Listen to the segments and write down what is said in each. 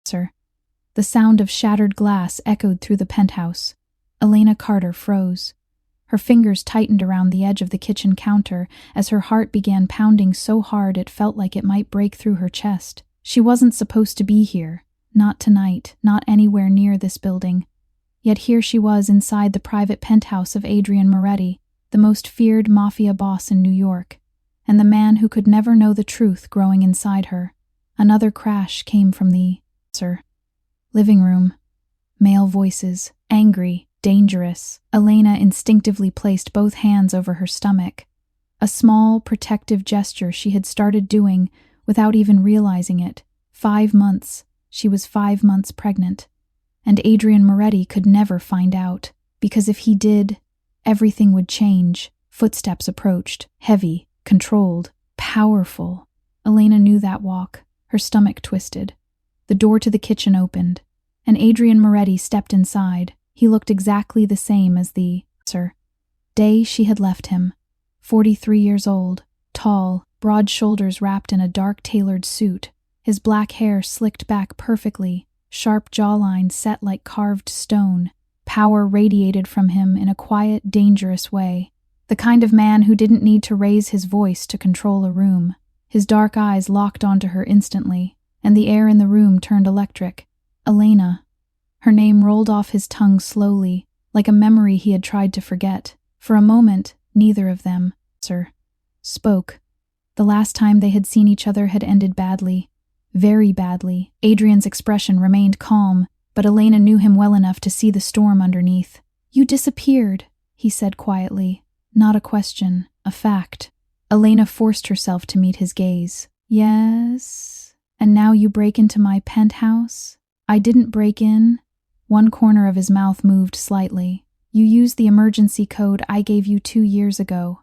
sir. The sound of shattered glass echoed through the penthouse. Elena Carter froze. Her fingers tightened around the edge of the kitchen counter as her heart began pounding so hard it felt like it might break through her chest. She wasn't supposed to be here. Not tonight, not anywhere near this building. Yet here she was inside the private penthouse of Adrian Moretti, the most feared mafia boss in New York, and the man who could never know the truth growing inside her. Another crash came from the living room. Male voices, angry, dangerous. Elena instinctively placed both hands over her stomach. A small, protective gesture she had started doing without even realizing it. 5 months. She was 5 months pregnant. And Adrian Moretti could never find out, because if he did, everything would change. Footsteps approached, heavy, controlled, powerful. Elena knew that walk. Her stomach twisted. The door to the kitchen opened, and Adrian Moretti stepped inside. He looked exactly the same as the day she had left him. 43 years old, tall, broad shoulders wrapped in a dark tailored suit, his black hair slicked back perfectly, sharp jawline set like carved stone. Power radiated from him in a quiet, dangerous way. The kind of man who didn't need to raise his voice to control a room. His dark eyes locked onto her instantly, and the air in the room turned electric. Elena. Her name rolled off his tongue slowly, like a memory he had tried to forget. For a moment, neither of them, spoke. The last time they had seen each other had ended badly. Very badly. Adrian's expression remained calm, but Elena knew him well enough to see the storm underneath. "You disappeared," he said quietly. Not a question, a fact. Elena forced herself to meet his gaze. "Yes? And now you break into my penthouse?" "I didn't break in." One corner of his mouth moved slightly. "You used the emergency code I gave you 2 years ago."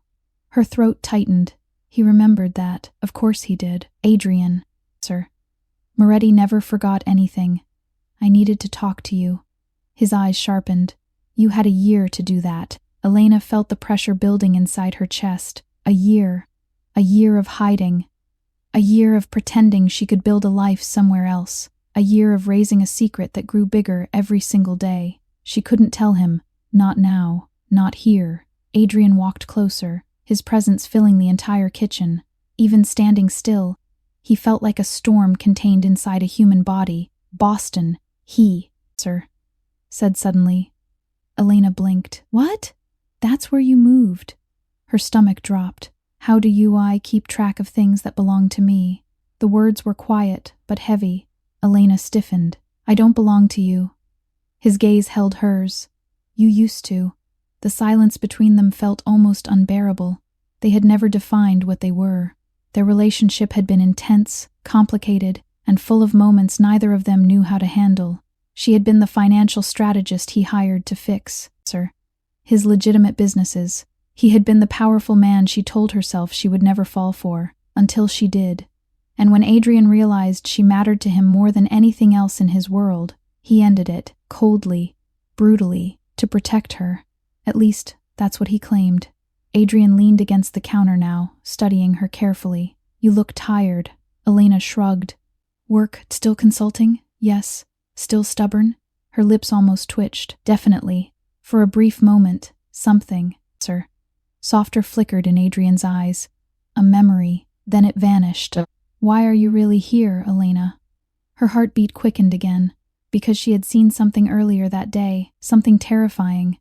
Her throat tightened. He remembered that. Of course he did. Adrian, sir. Moretti never forgot anything. "I needed to talk to you." His eyes sharpened. "You had a year to do that." Elena felt the pressure building inside her chest. A year. A year of hiding. A year of pretending she could build a life somewhere else. A year of raising a secret that grew bigger every single day. She couldn't tell him. Not now. Not here. Adrian walked closer, his presence filling the entire kitchen. Even standing still, he felt like a storm contained inside a human body. "Boston, he, sir," said suddenly. Elena blinked. "What? That's where you moved." Her stomach dropped. "How do I keep track of things that belong to me?" The words were quiet, but heavy. Elena stiffened. "I don't belong to you." His gaze held hers. "You used to." The silence between them felt almost unbearable. They had never defined what they were. Their relationship had been intense, complicated, and full of moments neither of them knew how to handle. She had been the financial strategist he hired to fix, his legitimate businesses. He had been the powerful man she told herself she would never fall for, until she did. And when Adrian realized she mattered to him more than anything else in his world, he ended it, coldly, brutally, to protect her. At least, that's what he claimed. Adrian leaned against the counter now, studying her carefully. "You look tired." Elena shrugged. "Work, still consulting?" "Yes." "Still stubborn?" Her lips almost twitched. "Definitely." For a brief moment, something, softer flickered in Adrian's eyes. A memory. Then it vanished. "Why are you really here, Elena?" Her heartbeat quickened again, because she had seen something earlier that day, something terrifying.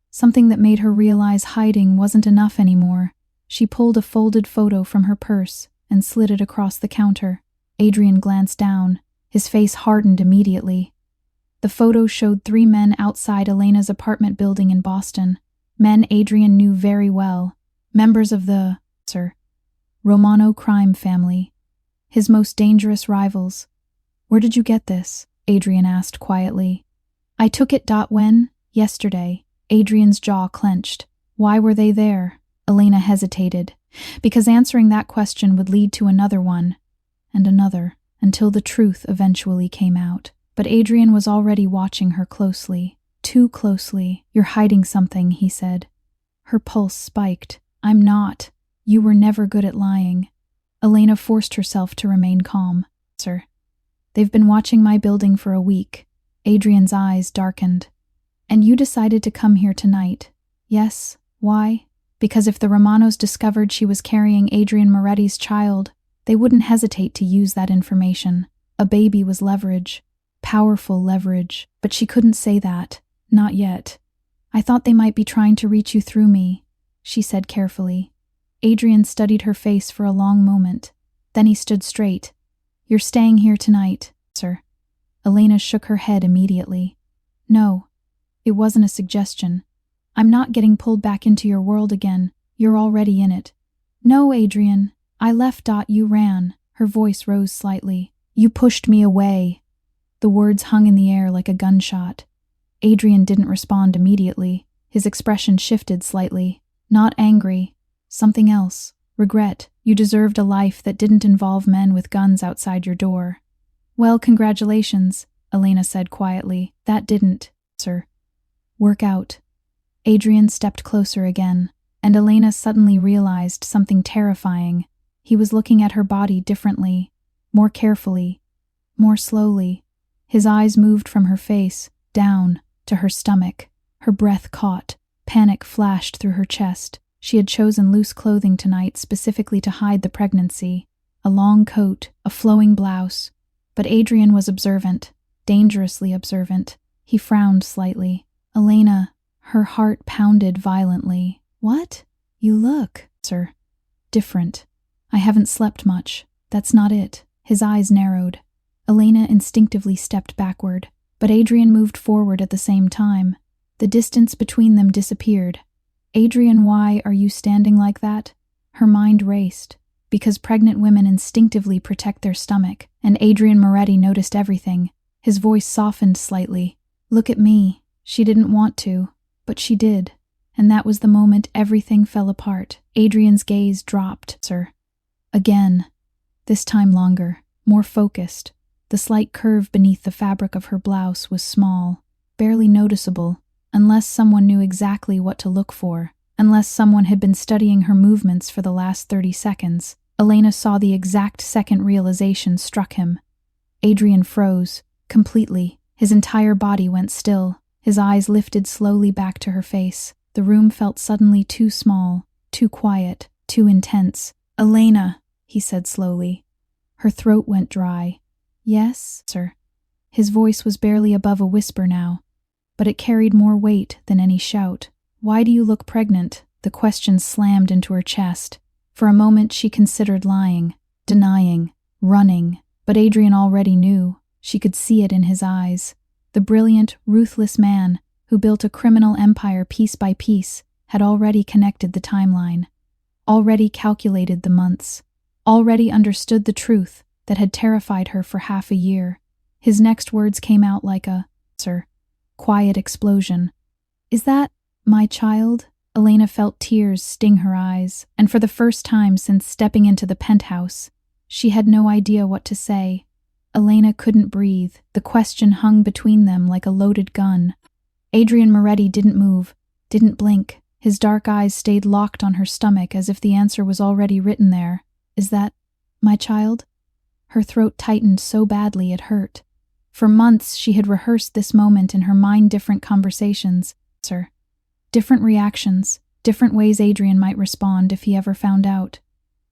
Something that made her realize hiding wasn't enough anymore. She pulled a folded photo from her purse and slid it across the counter. Adrian glanced down. His face hardened immediately. The photo showed 3 men outside Elena's apartment building in Boston. Men Adrian knew very well. Members of the, Romano crime family. His most dangerous rivals. "Where did you get this?" Adrian asked quietly. "I took it. When?" "Yesterday." Adrian's jaw clenched. "Why were they there?" Elena hesitated, because answering that question would lead to another one, and another, until the truth eventually came out. But Adrian was already watching her closely. Too closely. "You're hiding something," he said. Her pulse spiked. "I'm not. You were never good at lying." Elena forced herself to remain calm. They've been watching my building for a week. Adrian's eyes darkened. And you decided to come here tonight. Yes, why? Because if the Romanos discovered she was carrying Adrian Moretti's child, they wouldn't hesitate to use that information. A baby was leverage. Powerful leverage. But she couldn't say that. Not yet. I thought they might be trying to reach you through me, she said carefully. Adrian studied her face for a long moment. Then he stood straight. You're staying here tonight, sir. Elena shook her head immediately. No, it wasn't a suggestion. I'm not getting pulled back into your world again. You're already in it. No, Adrian. I left. You ran. Her voice rose slightly. You pushed me away. The words hung in the air like a gunshot. Adrian didn't respond immediately. His expression shifted slightly. Not angry. Something else. Regret. You deserved a life that didn't involve men with guns outside your door. Well, congratulations, Elena said quietly. That didn't, sir. Work out. Adrian stepped closer again, and Elena suddenly realized something terrifying. He was looking at her body differently, more carefully, more slowly. His eyes moved from her face, down, to her stomach. Her breath caught. Panic flashed through her chest. She had chosen loose clothing tonight specifically to hide the pregnancy. A long coat, a flowing blouse. But Adrian was observant, dangerously observant. He frowned slightly. Elena, her heart pounded violently. What? You look, sir, different. I haven't slept much. That's not it. His eyes narrowed. Elena instinctively stepped backward, but Adrian moved forward at the same time. The distance between them disappeared. Adrian, why are you standing like that? Her mind raced. Because pregnant women instinctively protect their stomach, and Adrian Moretti noticed everything. His voice softened slightly. Look at me. She didn't want to, but she did. And that was the moment everything fell apart. Adrian's gaze dropped, sir. Again. This time longer, more focused. The slight curve beneath the fabric of her blouse was small, barely noticeable, unless someone knew exactly what to look for, unless someone had been studying her movements for the last 30 seconds. Elena saw the exact second realization struck him. Adrian froze, completely. His entire body went still. His eyes lifted slowly back to her face. The room felt suddenly too small, too quiet, too intense. Elena, he said slowly. Her throat went dry. Yes, sir. His voice was barely above a whisper now, but it carried more weight than any shout. Why do you look pregnant? The question slammed into her chest. For a moment she considered lying, denying, running, but Adrian already knew. She could see it in his eyes. The brilliant, ruthless man who built a criminal empire piece by piece had already connected the timeline, already calculated the months, already understood the truth that had terrified her for half a year. His next words came out like a, sir, quiet explosion. Is that my child? Elena felt tears sting her eyes, and for the first time since stepping into the penthouse, she had no idea what to say. Elena couldn't breathe. The question hung between them like a loaded gun. Adrian Moretti didn't move, didn't blink. His dark eyes stayed locked on her stomach as if the answer was already written there. Is that my child? Her throat tightened so badly it hurt. For months she had rehearsed this moment in her mind, different conversations, sir. Different reactions, different ways Adrian might respond if he ever found out.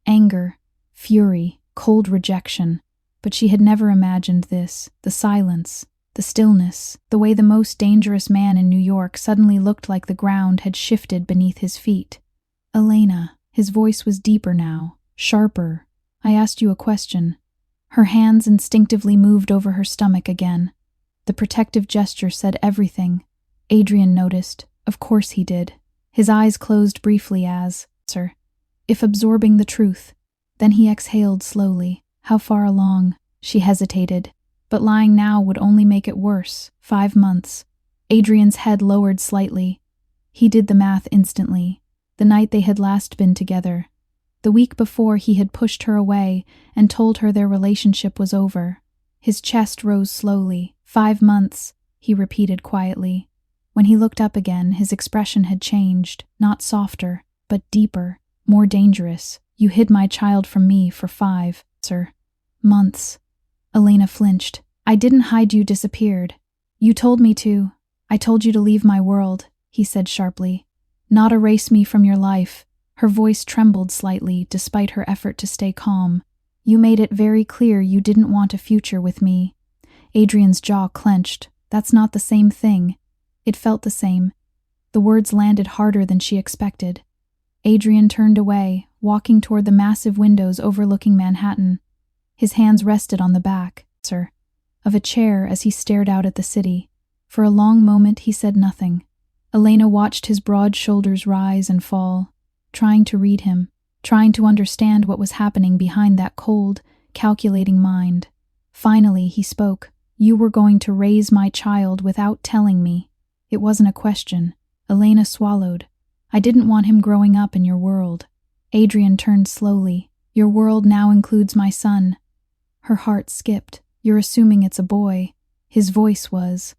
Anger, fury, cold rejection. But she had never imagined this, the silence, the stillness, the way the most dangerous man in New York suddenly looked like the ground had shifted beneath his feet. Elena, his voice was deeper now, sharper. I asked you a question. Her hands instinctively moved over her stomach again. The protective gesture said everything. Adrian noticed. Of course he did. His eyes closed briefly as, sir, if absorbing the truth. Then he exhaled slowly. How far along? She hesitated. But lying now would only make it worse. 5 months. Adrian's head lowered slightly. He did the math instantly. The night they had last been together. The week before he had pushed her away and told her their relationship was over. His chest rose slowly. 5 months, he repeated quietly. When he looked up again, his expression had changed, not softer, but deeper, more dangerous. You hid my child from me for 5, sir, months. Elena flinched. I didn't hide you disappeared. You told me to. I told you to leave my world, he said sharply. Not erase me from your life. Her voice trembled slightly despite her effort to stay calm. You made it very clear you didn't want a future with me. Adrian's jaw clenched. That's not the same thing. It felt the same. The words landed harder than she expected. Adrian turned away, walking toward the massive windows overlooking Manhattan. His hands rested on the back, of a chair as he stared out at the city. For a long moment he said nothing. Elena watched his broad shoulders rise and fall, trying to read him, trying to understand what was happening behind that cold, calculating mind. Finally he spoke. You were going to raise my child without telling me. It wasn't a question. Elena swallowed. I didn't want him growing up in your world. Adrian turned slowly. Your world now includes my son. Her heart skipped. You're assuming it's a boy. His voice was,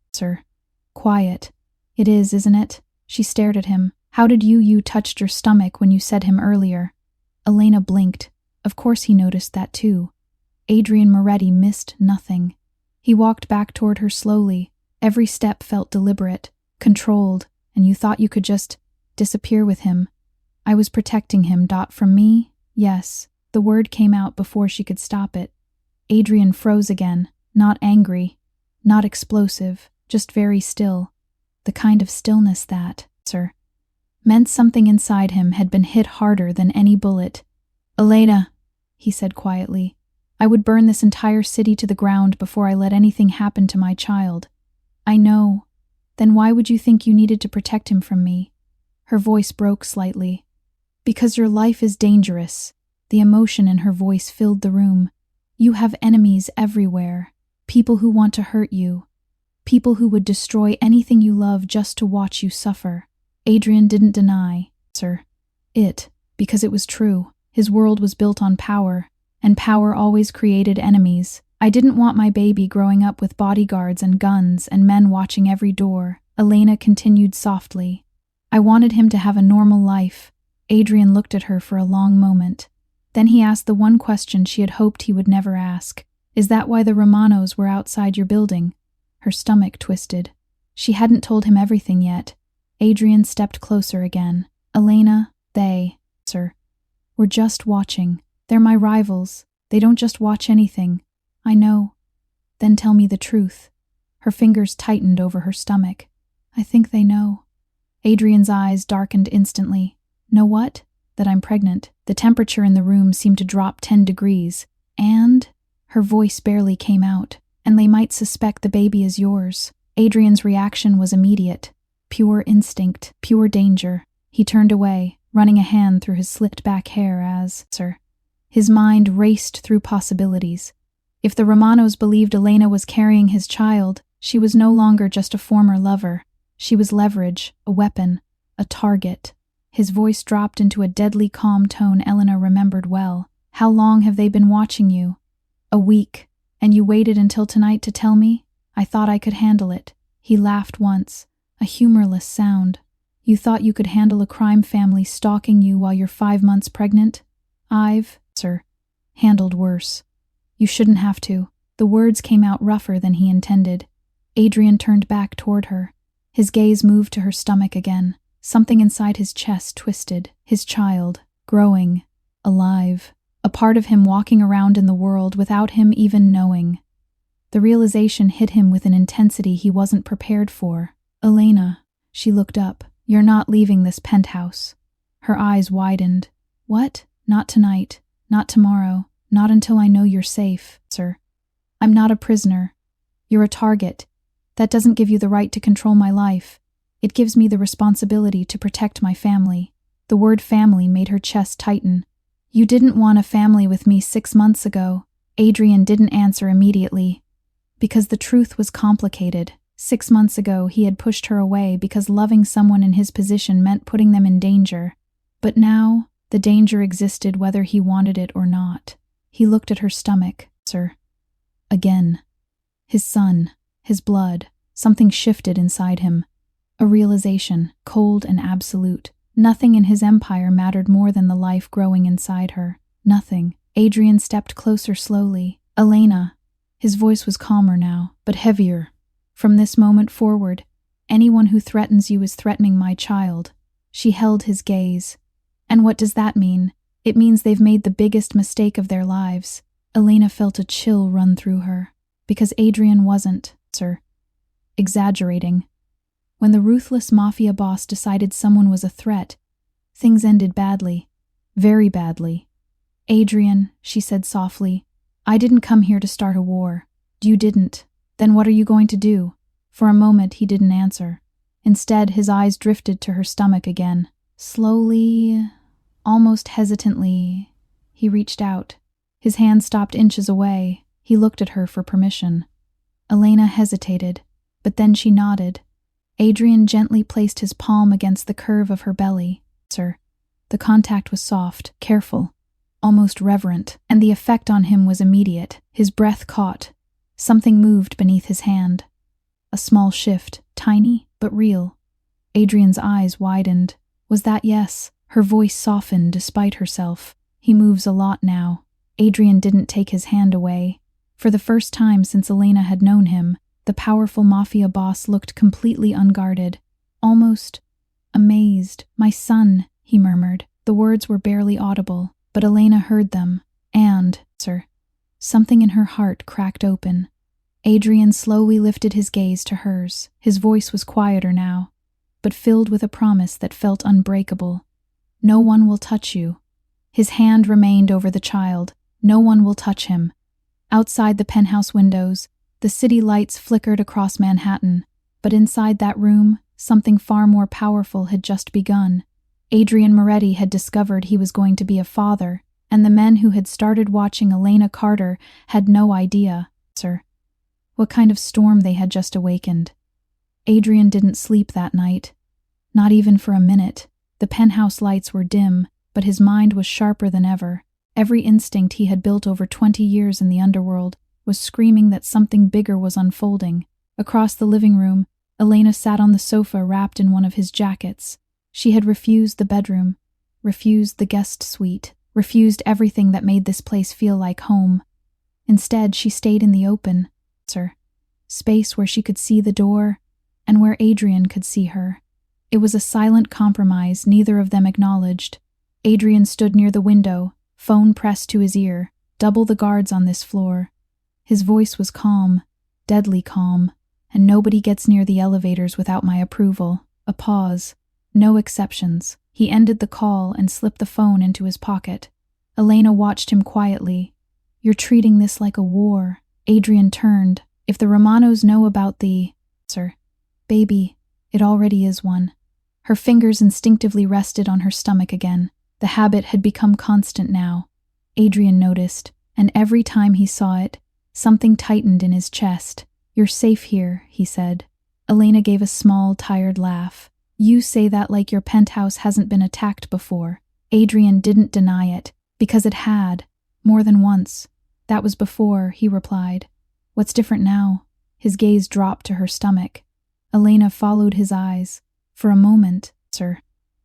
quiet. It is, isn't it? She stared at him. How did you touched your stomach when you said him earlier? Elena blinked. Of course he noticed that too. Adrian Moretti missed nothing. He walked back toward her slowly. Every step felt deliberate, controlled, and you thought you could just disappear with him. I was protecting him, from me? Yes. The word came out before she could stop it. Adrian froze again, not angry, not explosive, just very still. The kind of stillness that, meant something inside him had been hit harder than any bullet. Elena, he said quietly, I would burn this entire city to the ground before I let anything happen to my child. I know. Then why would you think you needed to protect him from me? Her voice broke slightly. Because your life is dangerous. The emotion in her voice filled the room. You have enemies everywhere. People who want to hurt you. People who would destroy anything you love just to watch you suffer. Adrian didn't deny, because it was true. His world was built on power, and power always created enemies. I didn't want my baby growing up with bodyguards and guns and men watching every door. Elena continued softly. I wanted him to have a normal life. Adrian looked at her for a long moment. Then he asked the one question she had hoped he would never ask. Is that why the Romanos were outside your building? Her stomach twisted. She hadn't told him everything yet. Adrian stepped closer again. Elena, they, were just watching. They're my rivals. They don't just watch anything. I know. Then tell me the truth. Her fingers tightened over her stomach. I think they know. Adrian's eyes darkened instantly. Know what? That I'm pregnant. The temperature in the room seemed to drop 10 degrees. And? Her voice barely came out. And they might suspect the baby is yours. Adrian's reaction was immediate. Pure instinct, pure danger. He turned away, running a hand through his slicked back hair as, his mind raced through possibilities. If the Romanos believed Elena was carrying his child, she was no longer just a former lover. She was leverage, a weapon, a target. His voice dropped into a deadly calm tone Elena remembered well. How long have they been watching you? A week. And you waited until tonight to tell me? I thought I could handle it. He laughed once, a humorless sound. You thought you could handle a crime family stalking you while you're 5 months pregnant? I've, handled worse. You shouldn't have to. The words came out rougher than he intended. Adrian turned back toward her. His gaze moved to her stomach again. Something inside his chest twisted. His child, growing, alive. A part of him walking around in the world without him even knowing. The realization hit him with an intensity he wasn't prepared for. Elena, she looked up. You're not leaving this penthouse. Her eyes widened. What? Not tonight. Not tomorrow. Not until I know you're safe, I'm not a prisoner. You're a target. That doesn't give you the right to control my life. It gives me the responsibility to protect my family. The word family made her chest tighten. You didn't want a family with me 6 months ago. Adrian didn't answer immediately. Because the truth was complicated. 6 months ago, he had pushed her away because loving someone in his position meant putting them in danger. But now, the danger existed whether he wanted it or not. He looked at her stomach, again. His son, his blood, something shifted inside him. A realization, cold and absolute. Nothing in his empire mattered more than the life growing inside her. Nothing. Adrian stepped closer slowly. Elena, His voice was calmer now, but heavier. From this moment forward, anyone who threatens you is threatening my child. She held his gaze. And what does that mean? It means they've made the biggest mistake of their lives. Elena felt a chill run through her, because Adrian wasn't, exaggerating. When the Ruthless Mafia boss decided someone was a threat, things ended badly. Very badly. Adrian, she said softly, I didn't come here to start a war. You didn't. Then what are you going to do? For a moment he didn't answer. Instead, his eyes drifted to her stomach again. Slowly, almost hesitantly, he reached out. His hand stopped inches away. He looked at her for permission. Elena hesitated, but then she nodded. Adrian gently placed his palm against the curve of her belly. The contact was soft, careful, almost reverent, and the effect on him was immediate. His breath caught. Something moved beneath his hand. A small shift, tiny but real. Adrian's eyes widened. Was that yes? Her voice softened despite herself. He moves a lot now. Adrian didn't take his hand away. For the first time since Elena had known him, the powerful mafia boss looked completely unguarded, almost amazed. My son, he murmured. The words were barely audible, but Elena heard them. And, something in her heart cracked open. Adrian slowly lifted his gaze to hers. His voice was quieter now, but filled with a promise that felt unbreakable. No one will touch you. His hand remained over the child. No one will touch him. Outside the penthouse windows, the city lights flickered across Manhattan, but inside that room, something far more powerful had just begun. Adrian Moretti had discovered he was going to be a father, and the men who had started watching Elena Carter had no idea, what kind of storm they had just awakened. Adrian didn't sleep that night. Not even for a minute. The penthouse lights were dim, but his mind was sharper than ever. Every instinct he had built over 20 years in the underworld was screaming that something bigger was unfolding. Across the living room, Elena sat on the sofa wrapped in one of his jackets. She had refused the bedroom, refused the guest suite, refused everything that made this place feel like home. Instead, she stayed in the open, space where she could see the door and where Adrian could see her. It was a silent compromise neither of them acknowledged. Adrian stood near the window, phone pressed to his ear. Double the guards on this floor. His voice was calm, deadly calm, and nobody gets near the elevators without my approval. A pause. No exceptions. He ended the call and slipped the phone into his pocket. Elena watched him quietly. You're treating this like a war. Adrian turned. If the Romanos know about the, baby, it already is one. Her fingers instinctively rested on her stomach again. The habit had become constant now. Adrian noticed, and every time he saw it, something tightened in his chest. You're safe here, he said. Elena gave a small, tired laugh. You say that like your penthouse hasn't been attacked before. Adrian didn't deny it, because it had, more than once. That was before, he replied. What's different now? His gaze dropped to her stomach. Elena followed his eyes. For a moment,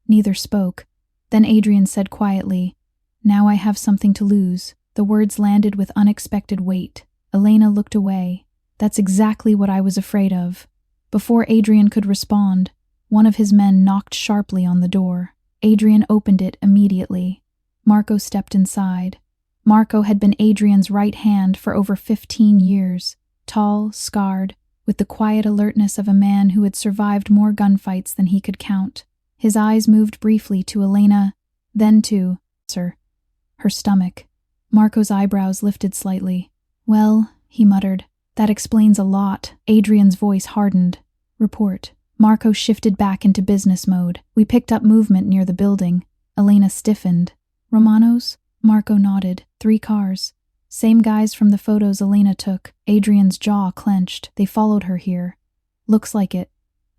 neither spoke. Then Adrian said quietly, Now I have something to lose. The words landed with unexpected weight. Elena looked away. That's exactly what I was afraid of. Before Adrian could respond, one of his men knocked sharply on the door. Adrian opened it immediately. Marco stepped inside. Marco had been Adrian's right hand for over 15 years, tall, scarred, with the quiet alertness of a man who had survived more gunfights than he could count. His eyes moved briefly to Elena, then to, her stomach. Marco's eyebrows lifted slightly. Well, he muttered, that explains a lot. Adrian's voice hardened. Report. Marco shifted back into business mode. We picked up movement near the building. Elena stiffened. Romanos? Marco nodded. 3 cars. Same guys from the photos Elena took. Adrian's jaw clenched. They followed her here. Looks like it.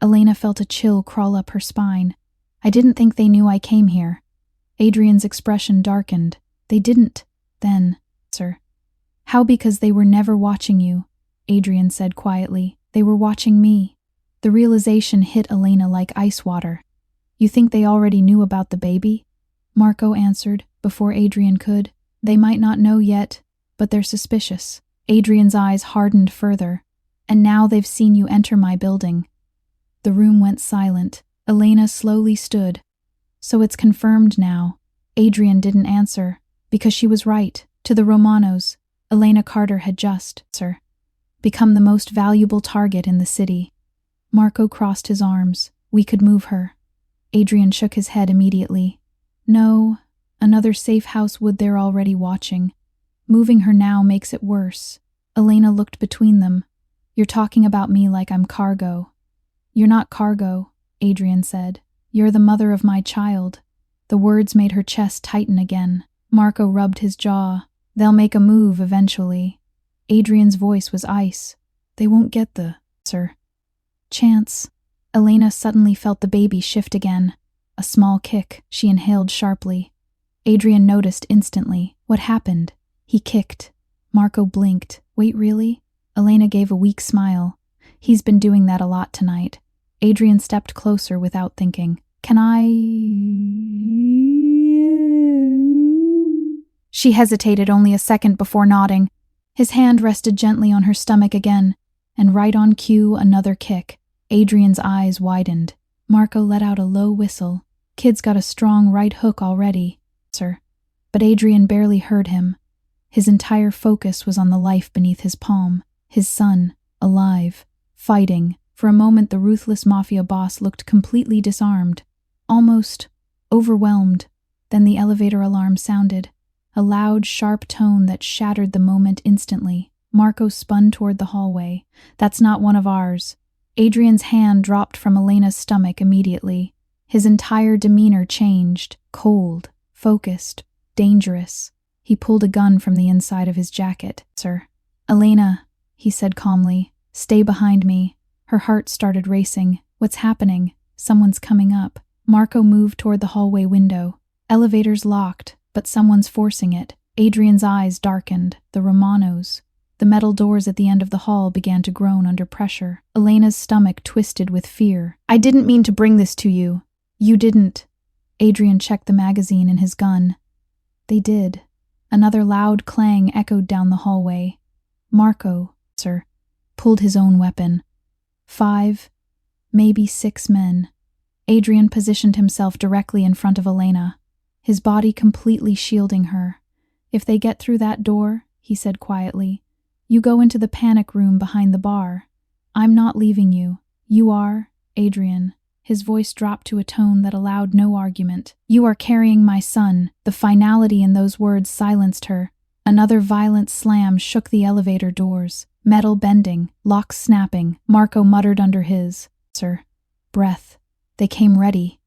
Elena felt a chill crawl up her spine. I didn't think they knew I came here. Adrian's expression darkened. They didn't. Then, How? Because they were never watching you, Adrian said quietly. They were watching me. The realization hit Elena like ice water. You think they already knew about the baby? Marco answered, before Adrian could. They might not know yet, but they're suspicious. Adrian's eyes hardened further. And now they've seen you enter my building. The room went silent. Elena slowly stood. So it's confirmed now. Adrian didn't answer, because she was right. To the Romanos, Elena Carter had just, become the most valuable target in the city. Marco crossed his arms. We could move her. Adrian shook his head immediately. No, another safe house would they're already watching. Moving her now makes it worse. Elena looked between them. You're talking about me like I'm cargo. You're not cargo, Adrian said. You're the mother of my child. The words made her chest tighten again. Marco rubbed his jaw. They'll make a move eventually. Adrian's voice was ice. They won't get the, chance. Elena suddenly felt the baby shift again. A small kick. She inhaled sharply. Adrian noticed instantly. What happened? He kicked. Marco blinked. Wait, really? Elena gave a weak smile. He's been doing that a lot tonight. Adrian stepped closer without thinking. Can I? She hesitated only a second before nodding. His hand rested gently on her stomach again, and right on cue, another kick. Adrian's eyes widened. Marco let out a low whistle. Kid's got a strong right hook already, But Adrian barely heard him. His entire focus was on the life beneath his palm. His son, alive, fighting. For a moment, the Ruthless Mafia boss looked completely disarmed, almost overwhelmed. Then the elevator alarm sounded, a loud, sharp tone that shattered the moment instantly. Marco spun toward the hallway. That's not one of ours. Adrian's hand dropped from Elena's stomach immediately. His entire demeanor changed, cold, focused, dangerous. He pulled a gun from the inside of his jacket. Elena, he said calmly, stay behind me. Her heart started racing. What's happening? Someone's coming up. Marco moved toward the hallway window. Elevator's locked, but someone's forcing it. Adrian's eyes darkened. The Romanos. The metal doors at the end of the hall began to groan under pressure. Elena's stomach twisted with fear. I didn't mean to bring this to you. You didn't. Adrian checked the magazine in his gun. They did. Another loud clang echoed down the hallway. Marco, pulled his own weapon. 5, maybe 6 men. Adrian positioned himself directly in front of Elena, his body completely shielding her. If they get through that door, he said quietly, you go into the panic room behind the bar. I'm not leaving you. You are, Adrian. His voice dropped to a tone that allowed no argument. You are carrying my son. The finality in those words silenced her. Another violent slam shook the elevator doors. Metal bending, locks snapping. Marco muttered under his, breath. They came ready.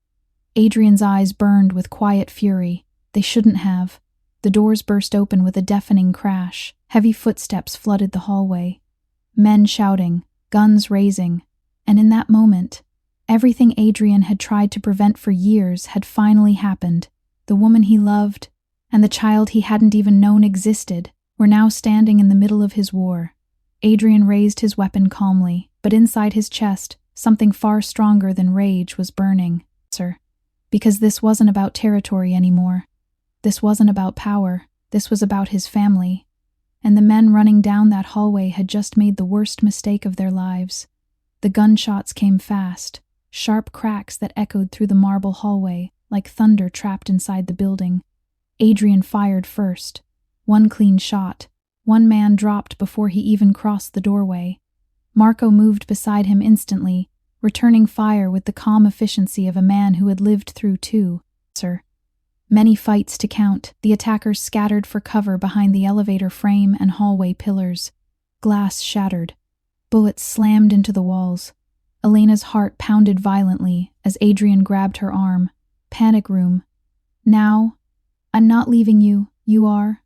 Adrian's eyes burned with quiet fury. They shouldn't have. The doors burst open with a deafening crash. Heavy footsteps flooded the hallway. Men shouting, guns raising. And in that moment, everything Adrian had tried to prevent for years had finally happened. The woman he loved, and the child he hadn't even known existed, were now standing in the middle of his war. Adrian raised his weapon calmly, but inside his chest, something far stronger than rage was burning, because this wasn't about territory anymore. This wasn't about power. This was about his family. And the men running down that hallway had just made the worst mistake of their lives. The gunshots came fast, sharp cracks that echoed through the marble hallway like thunder trapped inside the building. Adrian fired first. One clean shot. One man dropped before he even crossed the doorway. Marco moved beside him instantly, returning fire with the calm efficiency of a man who had lived through two, many fights to count. The attackers scattered for cover behind the elevator frame and hallway pillars. Glass shattered. Bullets slammed into the walls. Elena's heart pounded violently as Adrian grabbed her arm. Panic room. Now, I'm not leaving you. You are.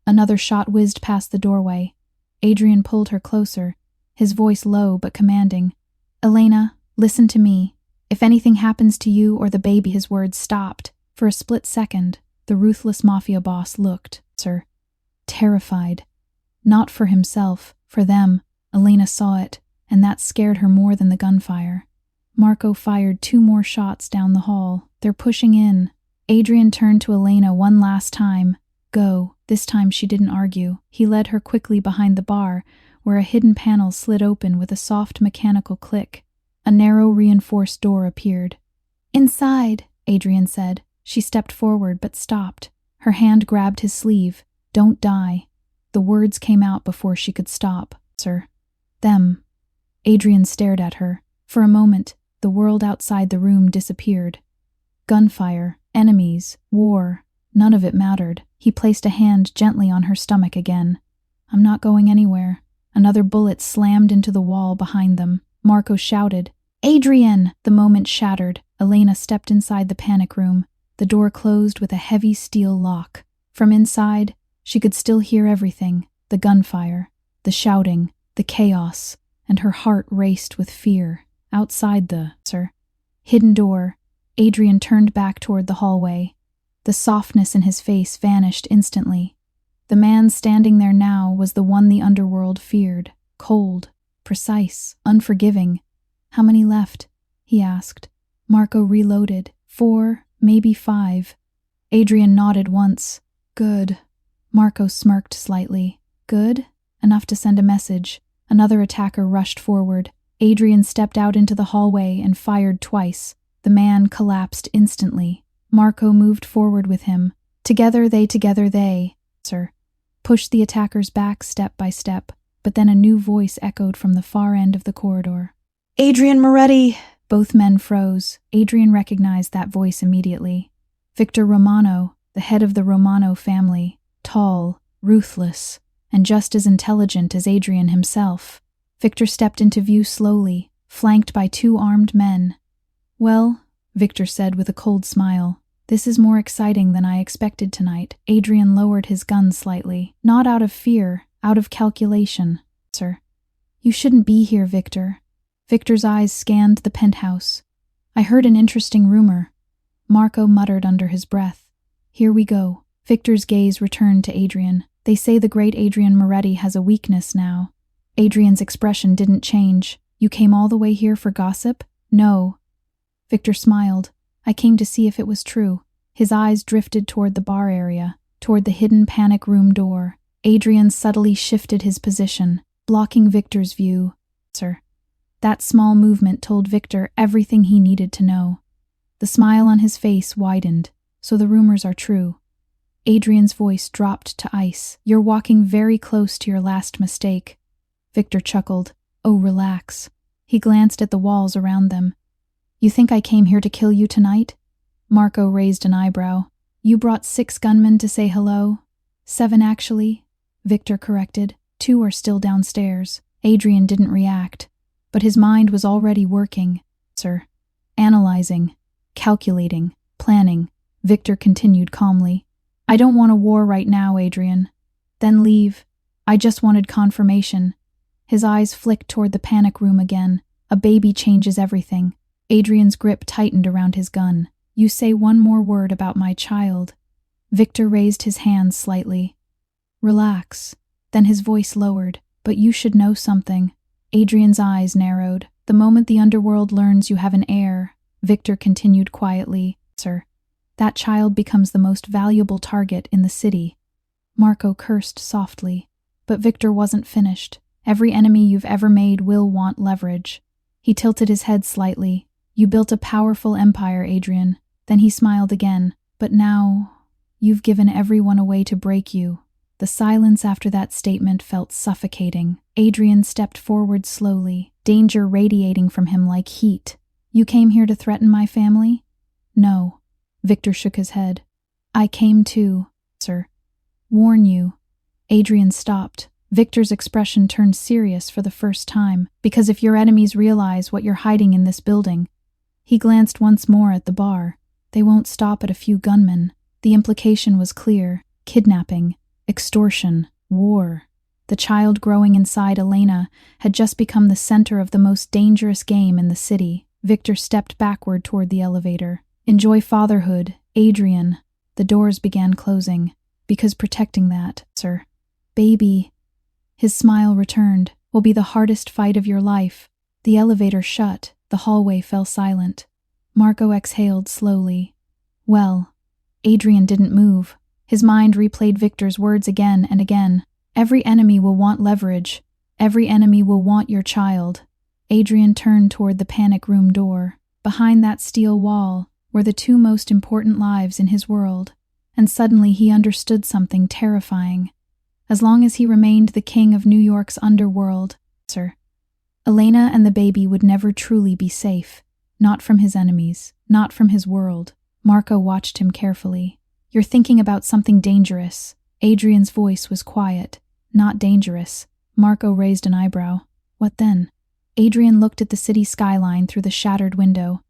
Another shot whizzed past the doorway. Adrian pulled her closer, his voice low but commanding. Elena, listen to me. If anything happens to you or the baby, his words stopped. For a split second, the Ruthless Mafia boss looked, terrified. Not for himself, for them. Elena saw it, and that scared her more than the gunfire. Marco fired 2 more shots down the hall. They're pushing in. Adrian turned to Elena one last time. Go. This time she didn't argue. He led her quickly behind the bar, where a hidden panel slid open with a soft mechanical click. A narrow, reinforced door appeared. "Inside," Adrian said. She stepped forward but stopped. Her hand grabbed his sleeve. "Don't die." The words came out before she could stop. "Sir." "Them." Adrian stared at her. For a moment, the world outside the room disappeared. Gunfire, enemies, war, none of it mattered. He placed a hand gently on her stomach again. "I'm not going anywhere." Another bullet slammed into the wall behind them. Marco shouted, "Adrian!" The moment shattered. Elena stepped inside the panic room. The door closed with a heavy steel lock. From inside, she could still hear everything, the gunfire, the shouting, the chaos, and her heart raced with fear. Outside the hidden door, Adrian turned back toward the hallway. The softness in his face vanished instantly. The man standing there now was the one the underworld feared, cold, precise, unforgiving. "How many left?" he asked. Marco reloaded. 4, maybe 5. Adrian nodded once. "Good." Marco smirked slightly. "Good? Enough to send a message." Another attacker rushed forward. Adrian stepped out into the hallway and fired twice. The man collapsed instantly. Marco moved forward with him. Together they, pushed the attackers back step by step, but then a new voice echoed from the far end of the corridor. "Adrian Moretti!" Both men froze. Adrian recognized that voice immediately. Victor Romano, the head of the Romano family, tall, ruthless, and just as intelligent as Adrian himself. Victor stepped into view slowly, flanked by 2 armed men. "Well," Victor said with a cold smile, "this is more exciting than I expected tonight." Adrian lowered his gun slightly. "Not out of fear, out of calculation, sir." "You shouldn't be here, Victor." Victor's eyes scanned the penthouse. "I heard an interesting rumor." Marco muttered under his breath. "Here we go." Victor's gaze returned to Adrian. "They say the great Adrian Moretti has a weakness now." Adrian's expression didn't change. "You came all the way here for gossip?" "No." Victor smiled. "I came to see if it was true." His eyes drifted toward the bar area, toward the hidden panic room door. Adrian subtly shifted his position, blocking Victor's view. "Sir." That small movement told Victor everything he needed to know. The smile on his face widened. "So the rumors are true." Adrian's voice dropped to ice. "You're walking very close to your last mistake." Victor chuckled. "Oh, relax." He glanced at the walls around them. "You think I came here to kill you tonight?" Marco raised an eyebrow. "You brought 6 gunmen to say hello?" 7 actually, Victor corrected. 2 are still downstairs. Adrian didn't react, but his mind was already working, sir. Analyzing, calculating, planning. Victor continued calmly. "I don't want a war right now, Adrian." "Then leave." "I just wanted confirmation." His eyes flicked toward the panic room again. "A baby changes everything." Adrian's grip tightened around his gun. "You say one more word about my child." Victor raised his hands slightly. "Relax." Then his voice lowered. "But you should know something." Adrian's eyes narrowed. "The moment the underworld learns you have an heir," Victor continued quietly, "sir, that child becomes the most valuable target in the city." Marco cursed softly. But Victor wasn't finished. "Every enemy you've ever made will want leverage." He tilted his head slightly. "You built a powerful empire, Adrian." Then he smiled again. "But now, you've given everyone a way to break you." The silence after that statement felt suffocating. Adrian stepped forward slowly, danger radiating from him like heat. "You came here to threaten my family?" "No." Victor shook his head. "I came to, sir, warn you." Adrian stopped. Victor's expression turned serious for the first time. "Because if your enemies realize what you're hiding in this building..." He glanced once more at the bar. "They won't stop at a few gunmen." The implication was clear. Kidnapping, extortion, war. The child growing inside Elena had just become the center of the most dangerous game in the city. Victor stepped backward toward the elevator. "Enjoy fatherhood, Adrian." The doors began closing. "Because protecting that, sir, baby," his smile returned, "will be the hardest fight of your life." The elevator shut. The hallway fell silent. Marco exhaled slowly. "Well." Adrian didn't move. His mind replayed Victor's words again and again. Every enemy will want leverage. Every enemy will want your child. Adrian turned toward the panic room door. Behind that steel wall were the two most important lives in his world, and suddenly he understood something terrifying. As long as he remained the king of New York's underworld, Elena and the baby would never truly be safe. Not from his enemies, not from his world. Marco watched him carefully. You're thinking about something dangerous. Adrian's voice was quiet. Not dangerous. Marco raised an eyebrow. What then? Adrian looked at the city skyline through the shattered window.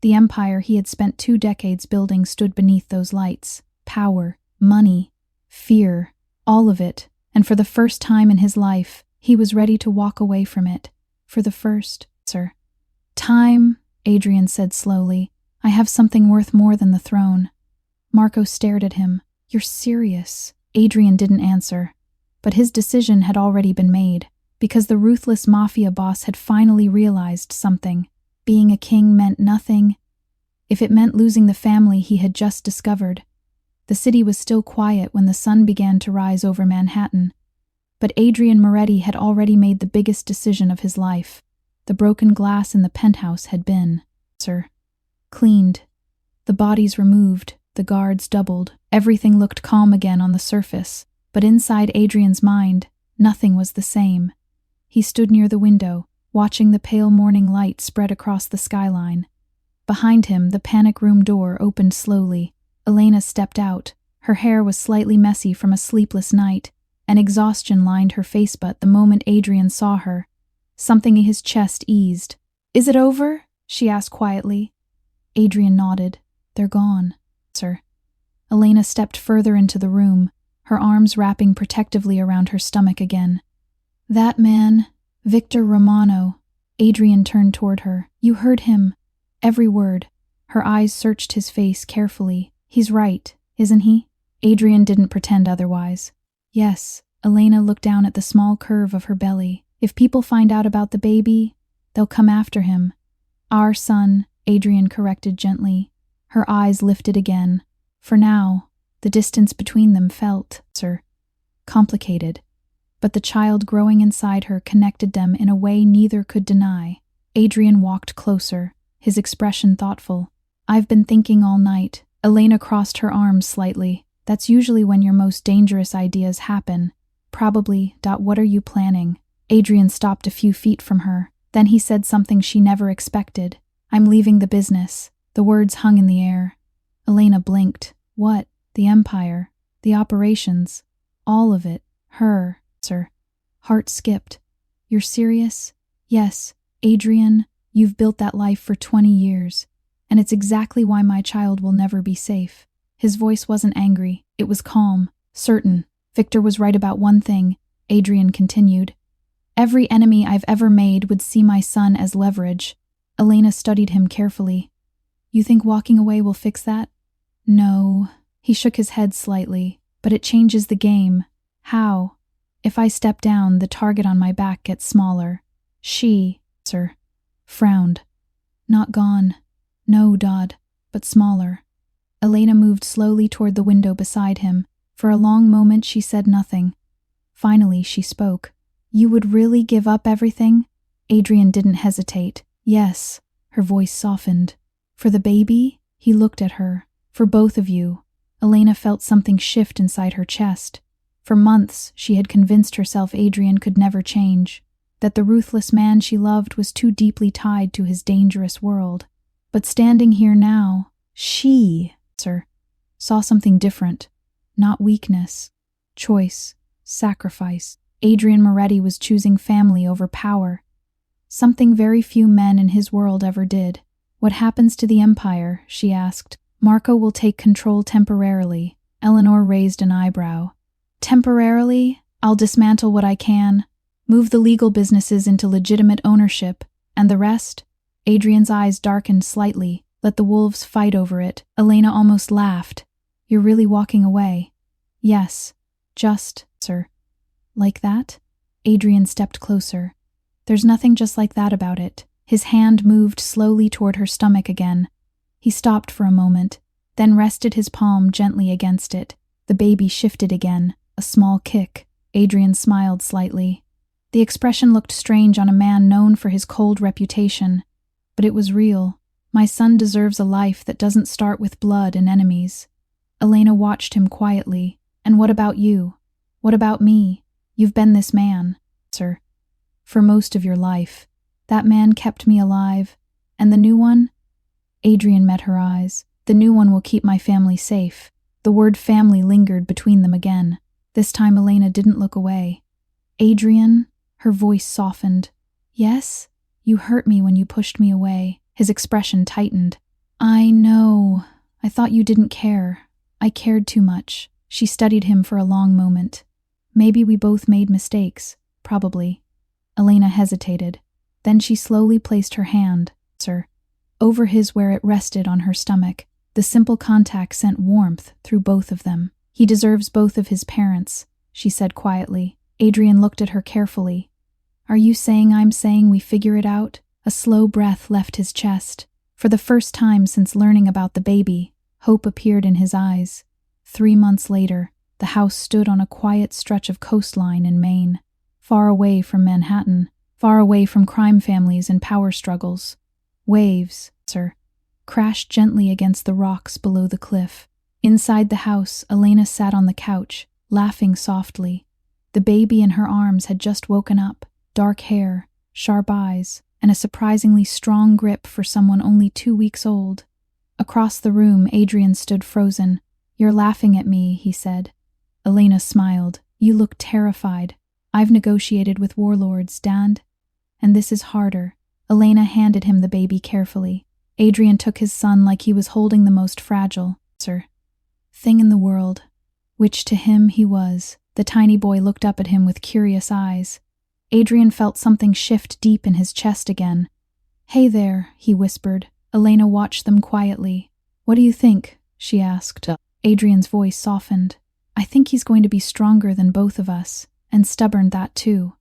The empire he had spent 2 decades building stood beneath those lights. Power, money, fear, all of it. And for the first time in his life, he was ready to walk away from it. For the first time, Adrian said slowly, I have something worth more than the throne. Marco stared at him. You're serious? Adrian didn't answer. But his decision had already been made, because the Ruthless Mafia boss had finally realized something. Being a king meant nothing. If it meant losing the family he had just discovered. The city was still quiet when the sun began to rise over Manhattan. But Adrian Moretti had already made the biggest decision of his life. The broken glass in the penthouse had been, cleaned. The bodies removed, the guards doubled. Everything looked calm again on the surface, but inside Adrian's mind, nothing was the same. He stood near the window, watching the pale morning light spread across the skyline. Behind him, the panic room door opened slowly. Elena stepped out. Her hair was slightly messy from a sleepless night, and exhaustion lined her face. But the moment Adrian saw her, something in his chest eased. Is it over? She asked quietly. Adrian nodded. They're gone, sir. Elena stepped further into the room, her arms wrapping protectively around her stomach again. That man, Victor Romano. Adrian turned toward her. You heard him. Every word. Her eyes searched his face carefully. He's right, isn't he? Adrian didn't pretend otherwise. Yes. Elena looked down at the small curve of her belly. If people find out about the baby, they'll come after him. Our son, Adrian corrected gently. Her eyes lifted again. For now, the distance between them felt, complicated. But the child growing inside her connected them in a way neither could deny. Adrian walked closer, his expression thoughtful. I've been thinking all night. Elena crossed her arms slightly. That's usually when your most dangerous ideas happen. Probably. What are you planning? Adrian stopped a few feet from her. Then he said something she never expected. I'm leaving the business. The words hung in the air. Elena blinked. What? The empire? The operations? All of it? Her, Heart skipped. You're serious? Yes, Adrian, you've built that life for 20 years. And it's exactly why my child will never be safe. His voice wasn't angry. It was calm, certain. Victor was right about one thing, Adrian continued. Every enemy I've ever made would see my son as leverage. Elena studied him carefully. You think walking away will fix that? No. He shook his head slightly. But it changes the game. How? If I step down, the target on my back gets smaller. She, frowned. Not gone. No, Dodd, but smaller. Elena moved slowly toward the window beside him. For a long moment she said nothing. Finally she spoke. You would really give up everything? Adrian didn't hesitate. Yes. Her voice softened. For the baby? He looked at her. For both of you. Elena felt something shift inside her chest. For months she had convinced herself Adrian could never change, that the ruthless man she loved was too deeply tied to his dangerous world. But standing here now, she, saw something different. Not weakness. Choice. Sacrifice. Adrian Moretti was choosing family over power. Something very few men in his world ever did. What happens to the empire? She asked. Marco will take control temporarily. Eleanor raised an eyebrow. Temporarily? I'll dismantle what I can. Move the legal businesses into legitimate ownership. And the rest? Adrian's eyes darkened slightly. Let the wolves fight over it. Elena almost laughed. You're really walking away? Yes. Just, like that? Adrian stepped closer. There's nothing just like that about it. His hand moved slowly toward her stomach again. He stopped for a moment, then rested his palm gently against it. The baby shifted again, a small kick. Adrian smiled slightly. The expression looked strange on a man known for his cold reputation, but it was real. My son deserves a life that doesn't start with blood and enemies. Elena watched him quietly. And what about you? What about me? You've been this man, sir, for most of your life. That man kept me alive. And the new one? Adrian met her eyes. The new one will keep my family safe. The word family lingered between them again. This time Elena didn't look away. Adrian, her voice softened. Yes? You hurt me when you pushed me away. His expression tightened. I know. I thought you didn't care. I cared too much. She studied him for a long moment. Maybe we both made mistakes. Probably. Elena hesitated. Then she slowly placed her hand, sir, over his where it rested on her stomach. The simple contact sent warmth through both of them. He deserves both of his parents, she said quietly. Adrian looked at her carefully. Are you saying I'm saying we figure it out? A slow breath left his chest. For the first time since learning about the baby, hope appeared in his eyes. 3 months later, the house stood on a quiet stretch of coastline in Maine, far away from Manhattan, far away from crime families and power struggles. Waves, sir, crashed gently against the rocks below the cliff. Inside the house, Elena sat on the couch, laughing softly. The baby in her arms had just woken up, dark hair, sharp eyes, and a surprisingly strong grip for someone only 2 weeks old. Across the room, Adrian stood frozen. You're laughing at me, he said. Elena smiled. You look terrified. I've negotiated with warlords, Dad. And this is harder. Elena handed him the baby carefully. Adrian took his son like he was holding the most fragile, sir, thing in the world, which to him he was. The tiny boy looked up at him with curious eyes. Adrian felt something shift deep in his chest again. Hey there, he whispered. Elena watched them quietly. What do you think? She asked. Adrian's voice softened. I think he's going to be stronger than both of us, and stubborn that too.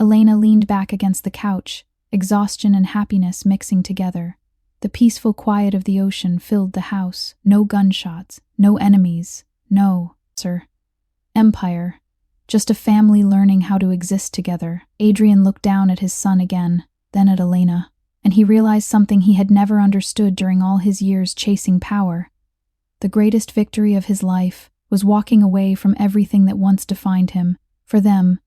Elena leaned back against the couch, exhaustion and happiness mixing together. The peaceful quiet of the ocean filled the house. No gunshots, no enemies, no, sir, empire. Just a family learning how to exist together. Adrian looked down at his son again, then at Elena, and he realized something he had never understood during all his years chasing power. The greatest victory of his life was walking away from everything that once defined him, for them,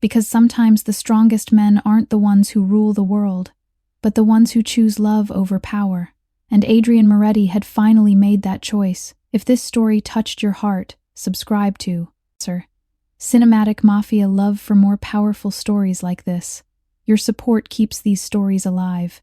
because sometimes the strongest men aren't the ones who rule the world, but the ones who choose love over power. And Adrian Moretti had finally made that choice. If this story touched your heart, subscribe to, sir, Cinematic Mafia love for more powerful stories like this. Your support keeps these stories alive.